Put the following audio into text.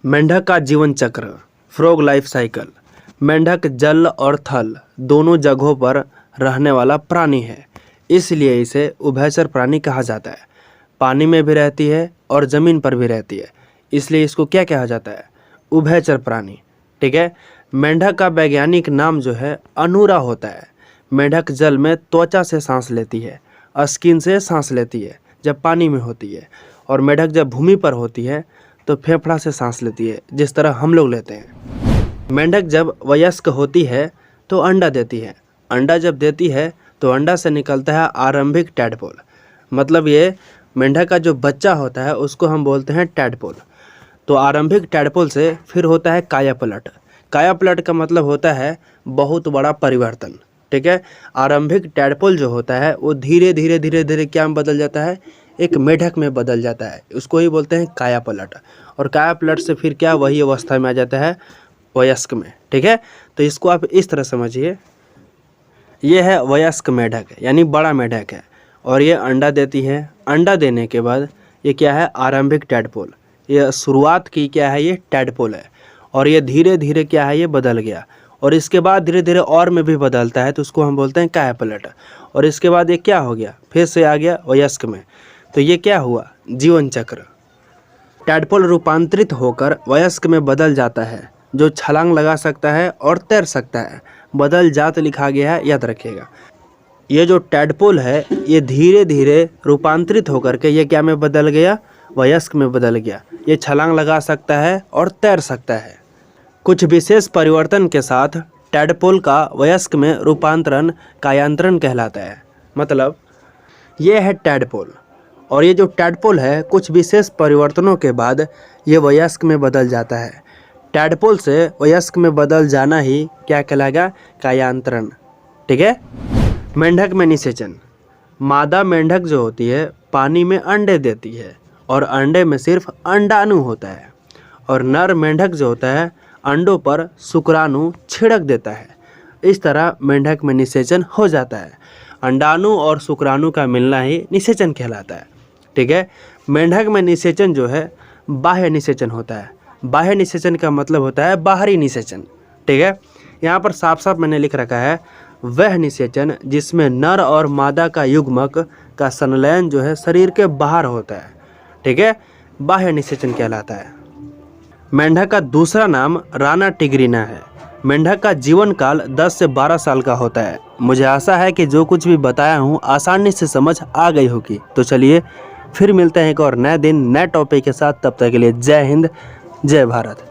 मेंढक का जीवन चक्र, फ्रॉग लाइफ साइकिल। मेंढक जल और थल दोनों जगहों पर रहने वाला प्राणी है, इसलिए इसे उभयचर प्राणी कहा जाता है। पानी में भी रहती है और ज़मीन पर भी रहती है, इसलिए इसको क्या कहा जाता है? उभयचर प्राणी। ठीक है। मेंढक का वैज्ञानिक नाम जो है अनूरा होता है। मेंढक जल में त्वचा से सांस लेती है, स्किन से सांस लेती है जब पानी में होती है, और मेंढक जब भूमि पर होती है तो फेफड़ा से सांस लेती है, जिस तरह हम लोग लेते हैं। मेंढक जब वयस्क होती है तो अंडा देती है। अंडा जब देती है तो अंडा से निकलता है आरंभिक टैडपोल। मतलब ये मेंढक का जो बच्चा होता है उसको हम बोलते हैं टैडपोल। तो आरंभिक टैडपोल से फिर होता है कायापलट। कायापलट का मतलब होता है बहुत बड़ा परिवर्तन। ठीक है। आरंभिक टैडपोल जो होता है वो धीरे धीरे क्या में बदल जाता है? एक मेढक में बदल जाता है। उसको ही बोलते हैं कायापलट। और कायापलट से फिर क्या वही अवस्था में आ जाता है वयस्क में। ठीक है। तो इसको आप इस तरह समझिए, ये है वयस्क मेढक, यानी बड़ा मेढक है, और ये अंडा देती है। अंडा देने के बाद ये क्या है? आरंभिक टैडपोल। ये शुरुआत की क्या है? ये टैडपोल है, और ये धीरे धीरे क्या है? ये बदल गया, और इसके बाद धीरे धीरे और में भी बदलता है, तो उसको हम बोलते हैं कायापलट। और इसके बाद ये क्या हो गया? फिर से आ गया वयस्क में। तो ये क्या हुआ? जीवन चक्र। टैडपोल रूपांतरित होकर वयस्क में बदल जाता है, जो छलांग लगा सकता है और तैर सकता है। बदल जात लिखा गया है, याद रखिएगा। ये जो टैडपोल है ये धीरे धीरे रूपांतरित होकर के ये क्या में बदल गया? वयस्क में बदल गया। ये छलांग लगा सकता है और तैर सकता है। कुछ विशेष परिवर्तन के साथ टैडपोल का वयस्क में रूपांतरण कायांतरण कहलाता है। मतलब ये है टैडपोल, और ये जो टैडपोल है कुछ विशेष परिवर्तनों के बाद ये वयस्क में बदल जाता है। टैडपोल से वयस्क में बदल जाना ही क्या कहलाएगा? कायांतरण। ठीक है। मेंढक में निषेचन। मादा मेंढक जो होती है पानी में अंडे देती है, और अंडे में सिर्फ अंडाणु होता है, और नर मेंढक जो होता है अंडों पर शुक्राणु छिड़क देता है। इस तरह मेंढक में निषेचन हो जाता है। अंडाणु और शुक्राणु का मिलना ही निषेचन कहलाता है। ठीक है। मेंढक में निषेचन जो है बाह्य निषेचन होता है। बाह्य निषेचन का मतलब होता है बाहरी निषेचन। ठीक है। यहाँ पर साफ साफ मैंने लिख रखा है वह निषेचन जिसमें नर और मादा का युग्मक का संलयन जो है शरीर के बाहर होता है। ठीक है। बाह्य निषेचन कहलाता है। मेंढक का दूसरा नाम राना टिग्रिना है। मेंढक का जीवन काल 10 से 12 साल का होता है। मुझे आशा है कि जो कुछ भी बताया हूँ आसानी से समझ आ गई होगी। तो चलिए फिर मिलते हैं एक और नए दिन नए टॉपिक के साथ। तब तक के लिए जय हिंद, जय भारत।